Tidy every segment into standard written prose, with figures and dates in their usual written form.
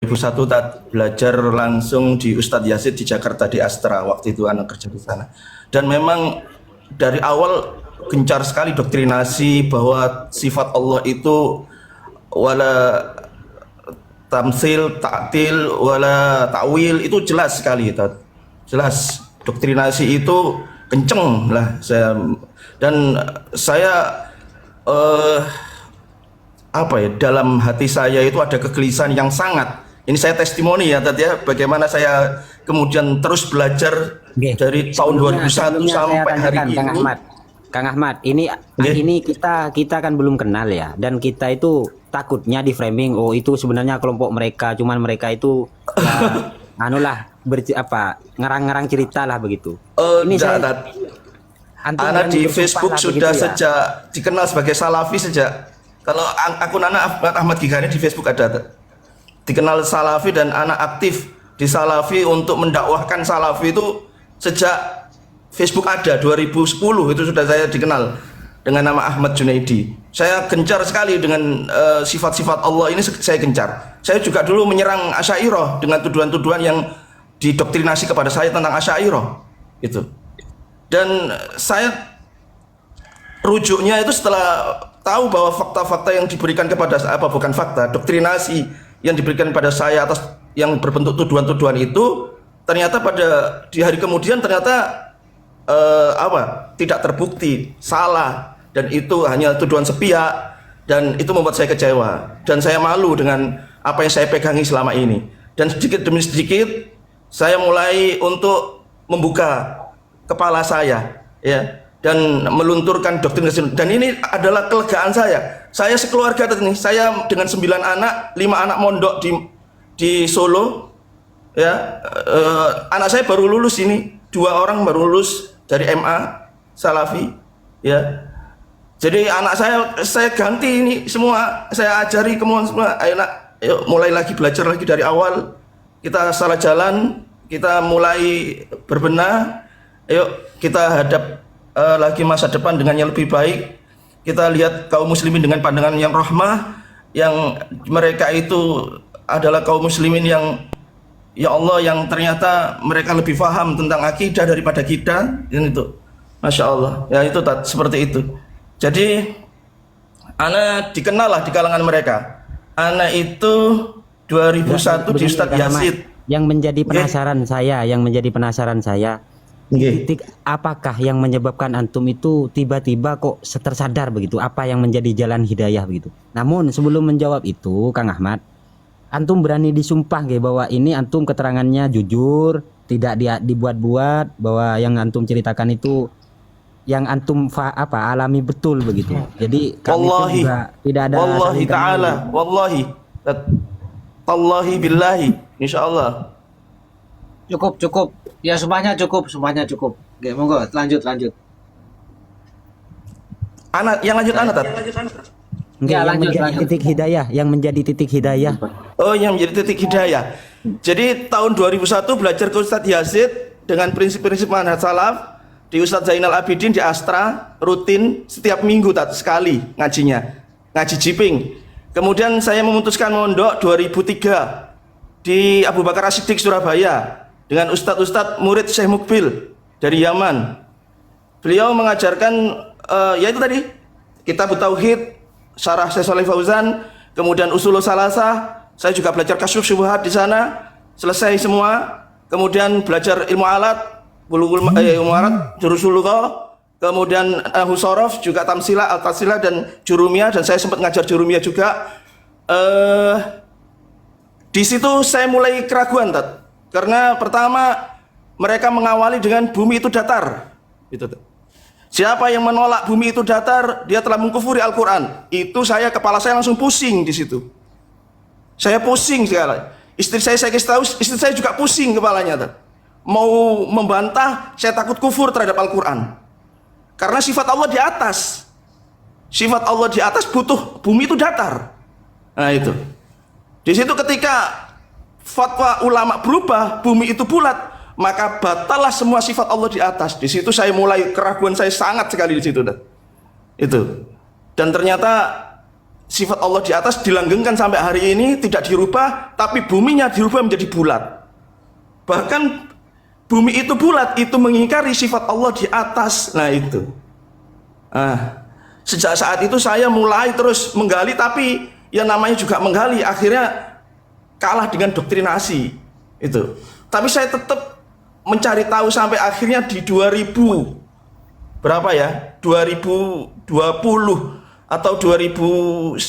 2001 belajar langsung di Ustadz Yazid di Jakarta di Astra, waktu itu anak kerja di sana. Dan memang dari awal gencar sekali doktrinasi bahwa sifat Allah itu wala tamsil, ta'til, wala ta'wil, itu jelas sekali, jelas doktrinasi itu kenceng lah saya apa ya, dalam hati saya itu ada kegelisahan yang sangat. Ini saya testimoni ya tadi ya, bagaimana saya kemudian terus belajar dari tahun 2001 sampai hari ini. Kang Ahmad, ini kita kan belum kenal ya, dan kita itu takutnya di framing, oh itu sebenarnya kelompok mereka, cuman mereka itu ya, ngarang-ngarang cerita lah begitu. Ini Ana di Facebook sudah sejak dikenal sebagai Salafi sejak, kalau akun anak Ahmad Gigani di Facebook ada dikenal Salafi, dan anak aktif di Salafi untuk mendakwahkan Salafi itu sejak Facebook ada 2010, itu sudah saya dikenal dengan nama Ahmad Junaidi. Saya gencar sekali dengan sifat-sifat Allah ini, saya gencar. Saya juga dulu menyerang Asy'ariyah dengan tuduhan-tuduhan yang didoktrinasi kepada saya tentang Asy'ariyah itu. Dan saya rujuknya itu setelah tahu bahwa fakta-fakta yang diberikan kepada saya, bukan fakta, doktrinasi yang diberikan pada saya atas yang berbentuk tuduhan-tuduhan itu, ternyata di hari kemudian ternyata tidak terbukti, salah, dan itu hanya tuduhan sepihak, dan itu membuat saya kecewa dan saya malu dengan apa yang saya pegangi selama ini. Dan sedikit demi sedikit saya mulai untuk membuka kepala saya ya, dan melunturkan doktrin, dan ini adalah kelegaan saya. Saya sekeluarga ini, saya dengan 9 anak, 5 anak mondok di Solo ya. Anak saya baru lulus ini, 2 orang baru lulus dari MA Salafi ya. Jadi anak saya ganti ini semua, saya ajari semua, ayo nak, ayo mulai lagi, belajar lagi dari awal. Kita salah jalan, kita mulai berbenah, ayo kita hadap lagi masa depan dengan yang lebih baik. Kita lihat kaum muslimin dengan pandangan yang rahmah, yang mereka itu adalah kaum muslimin yang, ya Allah, yang ternyata mereka lebih paham tentang akidah daripada kita, dan itu Masya Allah ya, itu seperti itu. Jadi ana dikenal lah di kalangan mereka. Ana itu 2001 di Ustadz Yazid. Yang menjadi penasaran saya titik apakah yang menyebabkan antum itu tiba-tiba kok tersadar begitu, apa yang menjadi jalan hidayah begitu. Namun sebelum menjawab itu, Kang Ahmad, antum berani disumpah nggih bahwa ini antum keterangannya jujur, tidak dibuat-buat, bahwa yang antum ceritakan itu yang antum alami betul begitu. Jadi wallahi juga tidak ada wallahi ta'ala, wallahi billahi, insyaallah. Cukup. Ya semuanya cukup. Oke, monggo lanjut. Anak yang lanjut anak tat. Enggak, yang menjadi titik hidayah, yang menjadi titik hidayah. Oh, yang menjadi titik hidayah. Jadi tahun 2001 belajar ke Ustadz Yazid dengan prinsip-prinsip manhaj salaf di Ustadz Zainal Abidin di Astra, rutin setiap minggu sekali ngajinya, ngaji jiping. Kemudian saya memutuskan mondok 2003 di Abu Bakar As-Siddiq Surabaya dengan Ustadz murid Syekh Mukbil dari Yaman. Beliau mengajarkan yaitu tadi Kitab Tauhid, Syarah Syekh Shalih Fauzan, kemudian Ushulus Salasah. Saya juga belajar Kasyuf Syubhat di sana, selesai semua. Kemudian belajar ilmu alat, ilmu alat, Jurusul Lughah, kemudian Husorof, juga Tamsilah, Al-Tasilah, dan Jurumiyah, dan saya sempat ngajar Jurumiyah juga. Di situ saya mulai keraguan, karena pertama mereka mengawali dengan bumi itu datar. Siapa yang menolak bumi itu datar, dia telah mengkufuri Al-Quran. Itu kepala saya langsung pusing di situ. Saya pusing sekali. Istri saya kasih tahu, istri saya juga pusing kepalanya. Mau membantah, saya takut kufur terhadap Al-Quran. Karena sifat Allah di atas. Sifat Allah di atas butuh bumi itu datar. Nah itu. Di situ ketika fatwa ulama berubah, bumi itu bulat, maka batallah semua sifat Allah di atas. Di situ saya mulai, keraguan saya sangat sekali di situ. Itu. Dan ternyata sifat Allah di atas dilanggengkan sampai hari ini tidak dirubah, tapi buminya dirubah menjadi bulat. Bahkan bumi itu bulat itu mengingkari sifat Allah di atas. Nah itu. Sejak saat itu saya mulai terus menggali, tapi yang namanya juga menggali akhirnya kalah dengan doktrinasi itu. Tapi saya tetap mencari tahu sampai akhirnya di 2000 berapa ya? 2020 atau 2019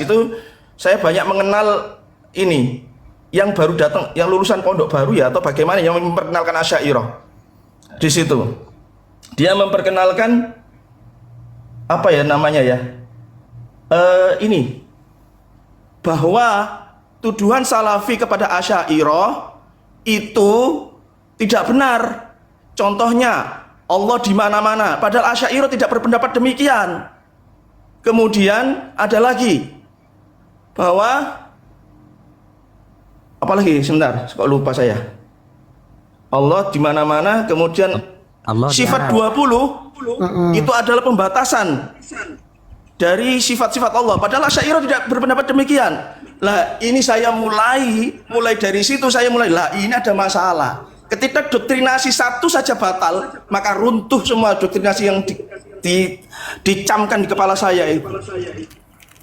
itu saya banyak mengenal ini yang baru datang, yang lulusan pondok baru ya, atau bagaimana, yang memperkenalkan Asy'ariyah. Di situ dia memperkenalkan apa ya namanya ya, ini bahwa tuduhan Salafi kepada Asy'ariyah itu tidak benar. Contohnya Allah di mana-mana, padahal Asy'ariyah tidak berpendapat demikian. Kemudian ada lagi bahwa apalagi, sebentar, kok lupa saya. Allah di mana-mana, kemudian Allah sifat 20 itu adalah pembatasan dari sifat-sifat Allah. Padahal Asy'ariyah tidak berpendapat demikian. Lah ini saya mulai dari situ saya mulai, lah ini ada masalah. Ketika doktrinasi satu saja batal, maka runtuh semua doktrinasi yang dicamkan di kepala saya itu.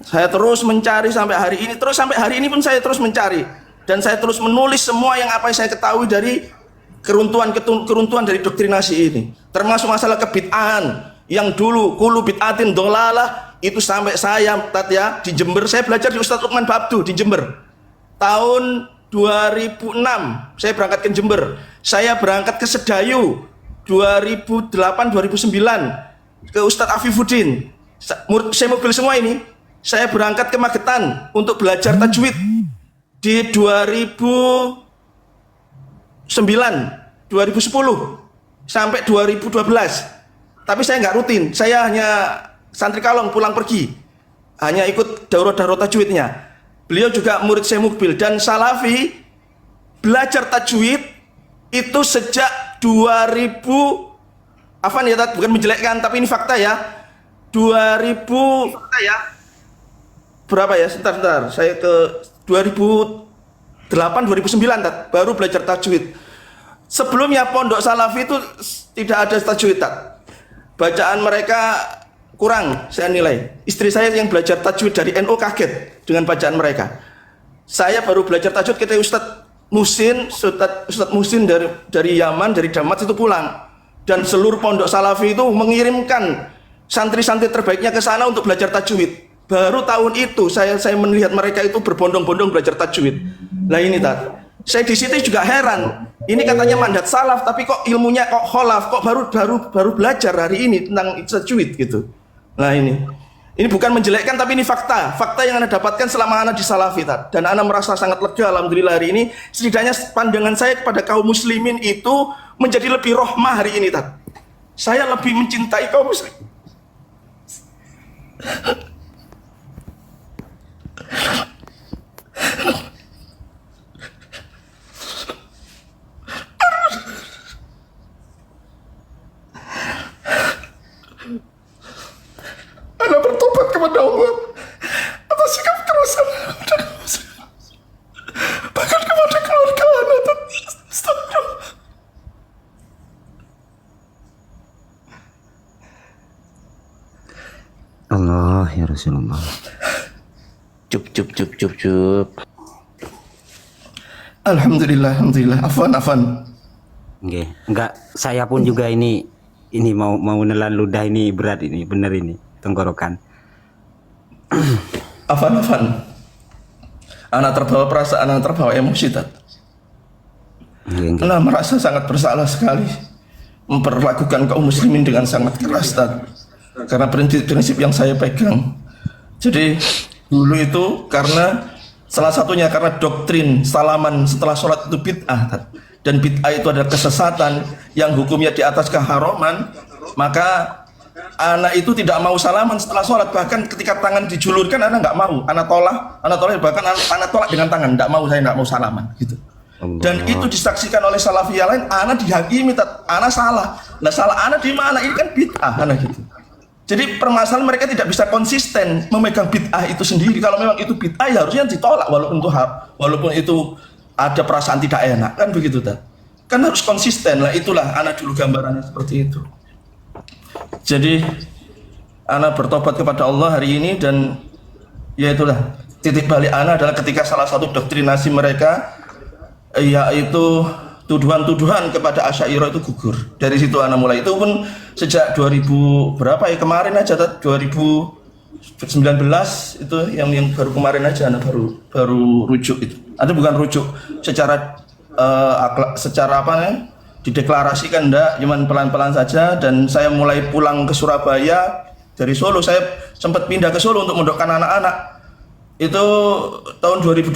Saya terus mencari sampai hari ini, terus sampai hari ini pun saya terus mencari, dan saya terus menulis semua yang apa yang saya ketahui dari keruntuhan dari doktrinasi ini, termasuk masalah kebid'ahan yang dulu kulu bid'atin dolalah itu sampai saya di Jember, saya belajar di Ustadz Lukman Babdu di Jember tahun 2006. Saya berangkat ke Jember, saya berangkat ke Sedayu 2008-2009 ke Ustadz Afifuddin, saya mobil semua ini. Saya berangkat ke Magetan untuk belajar tajwid di 2009, 2010 sampai 2012. Tapi saya nggak rutin, saya hanya santri kalong pulang pergi, hanya ikut daurah-daurah tajwidnya. Beliau juga murid saya Mukbil, dan Salafi belajar tajwid itu sejak 2000, afan ya, bukan menjelekkan tapi ini fakta ya, 2000 berapa ya, sebentar, saya ke 2008 2009 baru belajar tajwid. Sebelumnya pondok Salafi itu tidak ada tajwid, bacaan mereka kurang saya nilai. Istri saya yang belajar tajwid dari NU kaget dengan bacaan mereka. Saya baru belajar tajwid ketika Ustadz Musin dari Yaman, dari Damat itu pulang, dan seluruh pondok Salafi itu mengirimkan santri-santri terbaiknya ke sana untuk belajar tajwid. Baru tahun itu saya melihat mereka itu berbondong-bondong belajar tajwid. Nah ini saya di situ juga heran. Ini katanya mandat salaf, tapi kok ilmunya kok kholaf, kok baru belajar hari ini tentang tajwid gitu. Nah ini bukan menjelekkan, tapi ini fakta yang Anda dapatkan selama Anda di Salafi, dan Anda merasa sangat lega. Alhamdulillah hari ini setidaknya pandangan saya kepada kaum muslimin itu menjadi lebih rahmah hari ini. Saya lebih mencintai kaum muslim. Anda bertobat kepada Allah atas sikap kerasan bahkan kepada keluarga Anda. Allah ya Rasulullah. Cup. Alhamdulillah. Afan. Oke, enggak, saya pun juga ini mau nelan ludah, ini berat, ini bener ini tenggorokan. Afan. Anak terbawa perasaan, anak terbawa emosi, Oke. Anak merasa sangat bersalah sekali memperlakukan kaum muslimin dengan sangat keras, karena prinsip yang saya pegang. Jadi dulu itu karena salah satunya karena doktrin salaman setelah sholat itu bid'ah, dan bid'ah itu adalah kesesatan yang hukumnya di atas keharaman. Maka anak itu tidak mau salaman setelah sholat, bahkan ketika tangan dijulurkan anak nggak mau, anak tolak, bahkan anak tolak dengan tangan, saya nggak mau salaman gitu. Dan itu disaksikan oleh salafiyah lain, anak dihakimi, anak salah. Nah salah anak di mana? Ini kan bid'ah anak gitu. Jadi permasalahan mereka tidak bisa konsisten memegang bid'ah itu sendiri. Kalau memang itu bid'ah ya harusnya ditolak walaupun itu ada perasaan tidak enak kan begitu ta. Kan harus konsisten lah, itulah anak dulu gambarannya seperti itu. Jadi anak bertobat kepada Allah hari ini dan ya itulah titik balik anak adalah ketika salah satu doktrinasi mereka yaitu tuduhan-tuduhan kepada Asy'ariyah itu gugur. Dari situ anak mulai, itu pun sejak 2000 berapa ya kemarin aja 2019 itu yang baru kemarin aja anak baru rujuk itu. Ada bukan rujuk secara apa nih dideklarasikan enggak, cuman pelan-pelan saja. Dan saya mulai pulang ke Surabaya dari Solo, saya sempat pindah ke Solo untuk mendokkan anak-anak. Itu tahun 2020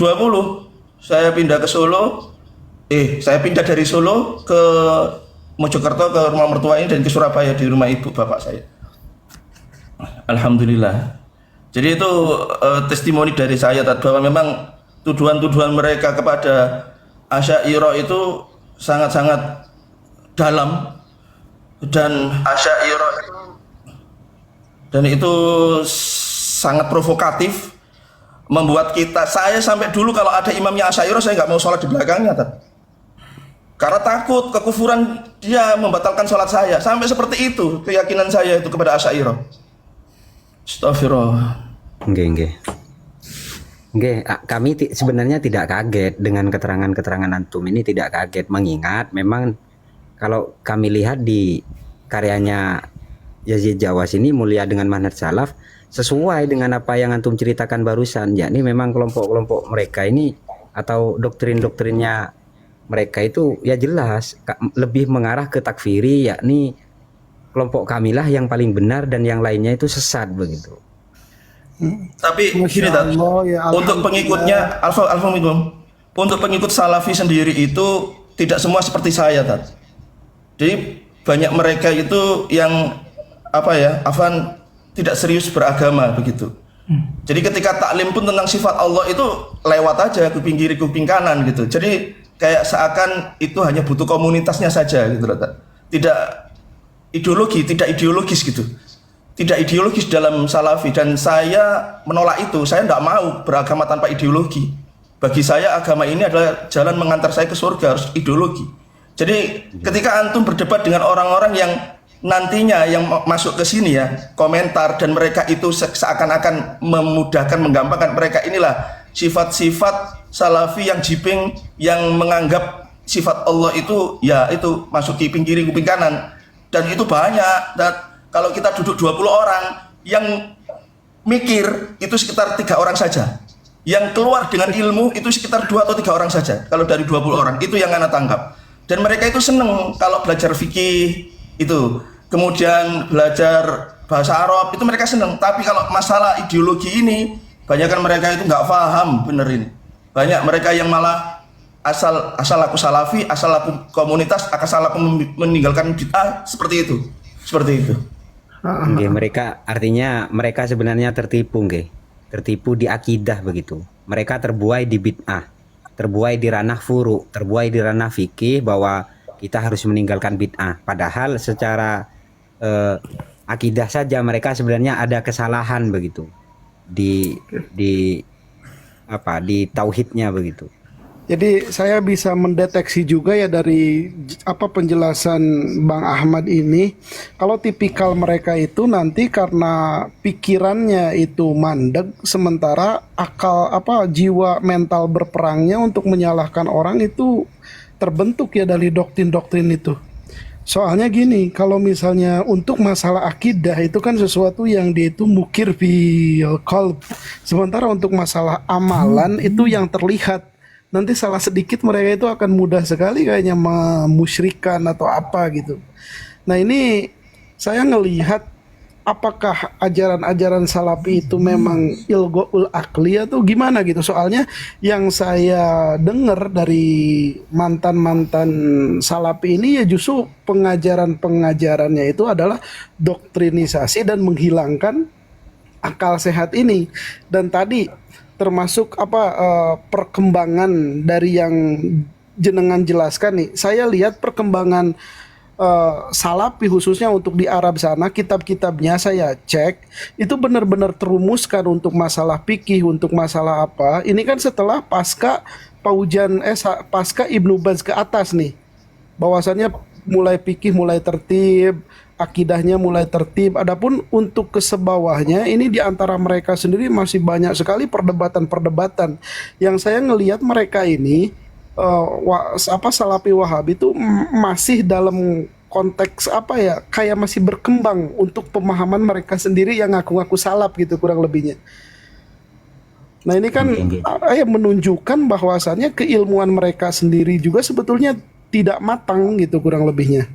saya pindah ke Solo. Saya pindah dari Solo ke Mojokerto ke rumah mertua ini dan ke Surabaya di rumah ibu bapak saya. Alhamdulillah. Jadi itu testimoni dari saya bahwa memang tuduhan-tuduhan mereka kepada Asy'ariyah itu sangat-sangat dalam dan itu sangat provokatif, membuat saya sampai dulu kalau ada imamnya Asy'ariyah saya nggak mau sholat di belakangnya karena takut kekufuran dia membatalkan sholat saya. Sampai seperti itu keyakinan saya itu kepada Asy'ariyah. Astagfirullah. Nggih. Kami sebenarnya tidak kaget dengan keterangan-keterangan antum ini, tidak kaget, mengingat memang kalau kami lihat di karyanya Yazid Jawas ini mulia dengan manhaj salaf sesuai dengan apa yang antum ceritakan barusan, yakni memang kelompok-kelompok mereka ini atau doktrin-doktrinnya mereka itu ya jelas lebih mengarah ke takfiri, yakni kelompok kamilah yang paling benar dan yang lainnya itu sesat begitu. Tapi gini ya, untuk pengikutnya untuk pengikut salafi sendiri itu tidak semua seperti saya Jadi banyak mereka itu yang tidak serius beragama begitu. Jadi ketika taklim pun tentang sifat Allah itu lewat aja kuping kiri kuping kanan gitu. Jadi kayak seakan itu hanya butuh komunitasnya saja gitu loh. Tidak ideologis gitu. Tidak ideologis dalam salafi, dan saya menolak itu. Saya tidak mau beragama tanpa ideologi. Bagi saya agama ini adalah jalan mengantar saya ke surga, harus ideologi. Jadi ketika antum berdebat dengan orang-orang yang nantinya yang masuk ke sini ya, komentar dan mereka itu seakan-akan memudahkan, menggampangkan, mereka inilah sifat-sifat salafi yang jiping, yang menganggap sifat Allah itu ya itu masuk kuping kiri kuping kanan, dan itu banyak. Dan kalau kita duduk 20 orang yang mikir itu sekitar 3 orang saja, yang keluar dengan ilmu itu sekitar 2 atau 3 orang saja kalau dari 20 orang, itu yang anak tangkap. Dan mereka itu seneng kalau belajar fikih itu, kemudian belajar bahasa Arab itu mereka seneng. Tapi kalau masalah ideologi ini, banyak kan mereka itu nggak paham bener ini. Banyak mereka yang malah asal aku salafi, asal aku komunitas, asal aku meninggalkan bid'ah, seperti itu. Mereka artinya mereka sebenarnya tertipu, tertipu di akidah begitu. Mereka terbuai di bid'ah, terbuai di ranah furu, terbuai di ranah fikih bahwa kita harus meninggalkan bid'ah. Padahal secara akidah saja mereka sebenarnya ada kesalahan begitu di tauhidnya begitu. Jadi saya bisa mendeteksi juga ya dari penjelasan Bang Ahmad ini, kalau tipikal mereka itu nanti karena pikirannya itu mandek, sementara akal jiwa mental berperangnya untuk menyalahkan orang itu terbentuk ya dari doktrin-doktrin itu. Soalnya gini, kalau misalnya untuk masalah akidah itu kan sesuatu yang dia itu mukir bil qalb. Sementara untuk masalah amalan itu yang terlihat. Nanti salah sedikit mereka itu akan mudah sekali kayaknya memusyrikan atau apa gitu. Nah ini saya ngelihat apakah ajaran-ajaran salafi itu memang ilgoul akli atau gimana gitu. Soalnya yang saya dengar dari mantan-mantan salafi ini ya justru pengajarannya itu adalah doktrinisasi dan menghilangkan akal sehat ini. Dan tadi termasuk perkembangan dari yang jenengan jelaskan nih. Saya lihat perkembangan Salafi khususnya untuk di Arab sana, kitab-kitabnya saya cek itu benar-benar terumuskan untuk masalah fikih, untuk masalah apa. Ini kan setelah pasca pasca Ibnu Baz ke atas nih, bahwasannya mulai fikih mulai tertib, akidahnya mulai tertib. Adapun untuk ke sebawahnya ini di antara mereka sendiri masih banyak sekali perdebatan-perdebatan. Yang saya ngelihat mereka ini Salafi Wahabi itu masih dalam konteks apa ya, kayak masih berkembang untuk pemahaman mereka sendiri yang ngaku-ngaku salaf gitu kurang lebihnya. Nah ini kan menunjukkan bahwasannya keilmuan mereka sendiri juga sebetulnya tidak matang gitu kurang lebihnya.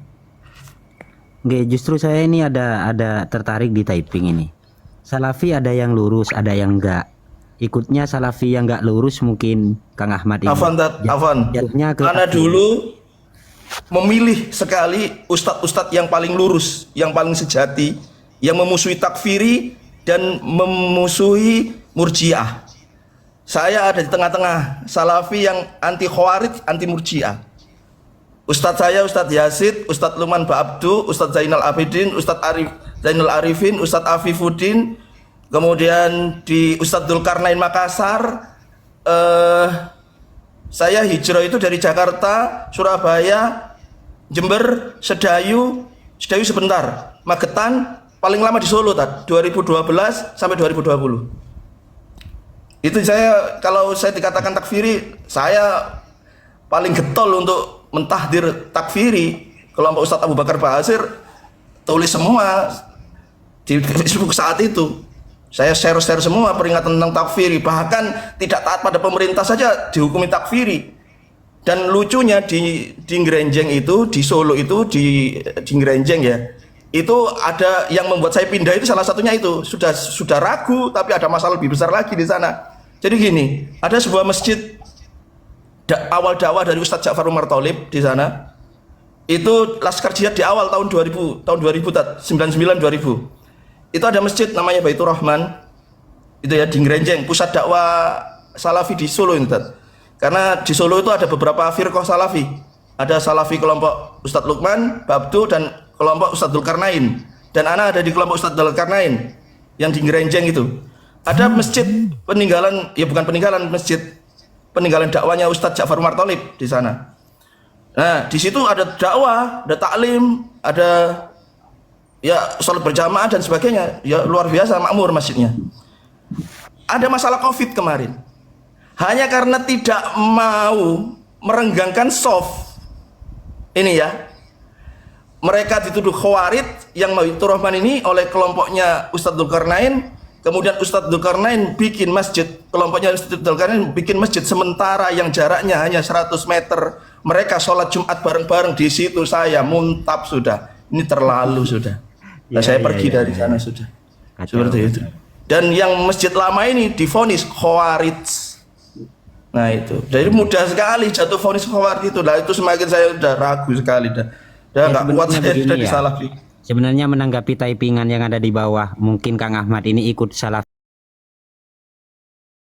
Oke, justru saya ini ada tertarik di typing ini. Salafi ada yang lurus, ada yang enggak. Ikutnya Salafi yang enggak lurus mungkin Kang Ahmad ini. Afan. Jatuhnya ke Karena dulu memilih sekali ustadz-ustadz yang paling lurus, yang paling sejati, yang memusuhi takfiri dan memusuhi murjiah. Saya ada di tengah-tengah, Salafi yang anti khawarij, anti murjiah. Ustadz saya, Ustadz Yazid, Ustadz Luman Ba'abdu, Ustadz Zainal Abidin, Ustadz Zainal Arifin, Ustadz Afifuddin, kemudian di Ustadz Dzulkarnain Makassar. Saya hijrah itu dari Jakarta, Surabaya, Jember, Sedayu sebentar, Magetan, paling lama di Solo 2012 sampai 2020. Itu saya, kalau saya dikatakan takfiri, saya paling getol untuk mentahdir takfiri. Kelompok Ustadz Abu Bakar Basir tulis semua di Facebook saat itu. Saya share semua peringatan tentang takfiri, bahkan tidak taat pada pemerintah saja dihukumi takfiri. Dan lucunya di Ngrenjeng itu, di Solo itu, di Ngrenjeng ya, itu ada yang membuat saya pindah itu salah satunya itu sudah ragu, tapi ada masalah lebih besar lagi di sana. Jadi gini, ada sebuah masjid awal dakwah dari Ustadz Ja'far Umar Tholib di sana. Itu Laskar Jihad di awal tahun 2000 99-2000. Itu ada masjid namanya Baitur Rahman. Itu ya di Ngrenjeng, pusat dakwah Salafi di Solo ini, karena di Solo itu ada beberapa firqah Salafi. Ada Salafi kelompok Ustadz Lukman Ba'abdu dan kelompok Ustadz Dzulkarnain. Dan ana ada di kelompok Ustadz Dzulkarnain yang di Ngrenjeng itu. Ada masjid peninggalan, ya bukan peninggalan, masjid peninggalan dakwanya Ustadz Ja'far Umar Tholib di sana. Nah, di situ ada dakwah, ada taklim, ada ya sholat berjamaah dan sebagainya. Ya luar biasa makmur masjidnya. Ada masalah Covid kemarin. Hanya karena tidak mau merenggangkan soft. Ini ya. Mereka dituduh khawarij yang Baitur Rahman ini oleh kelompoknya Ustadz Dzulkarnain. Kemudian Ustadz Dzulkarnain bikin masjid, kelompoknya Ustadz Dzulkarnain bikin masjid sementara yang jaraknya hanya 100 meter. Mereka sholat Jumat bareng-bareng di situ, saya muntap sudah. Ini terlalu sudah. Nah, saya pergi dari sana sudah. Seperti itu. Dan yang masjid lama ini divonis khawarij. Nah itu. Jadi mudah sekali jatuh vonis khawarij itu. Nah itu semakin saya udah ragu sekali dah. Udah nggak kuat saya sudah disalafi. Sebenarnya menanggapi typingan yang ada di bawah, mungkin Kang Ahmad ini ikut Salafi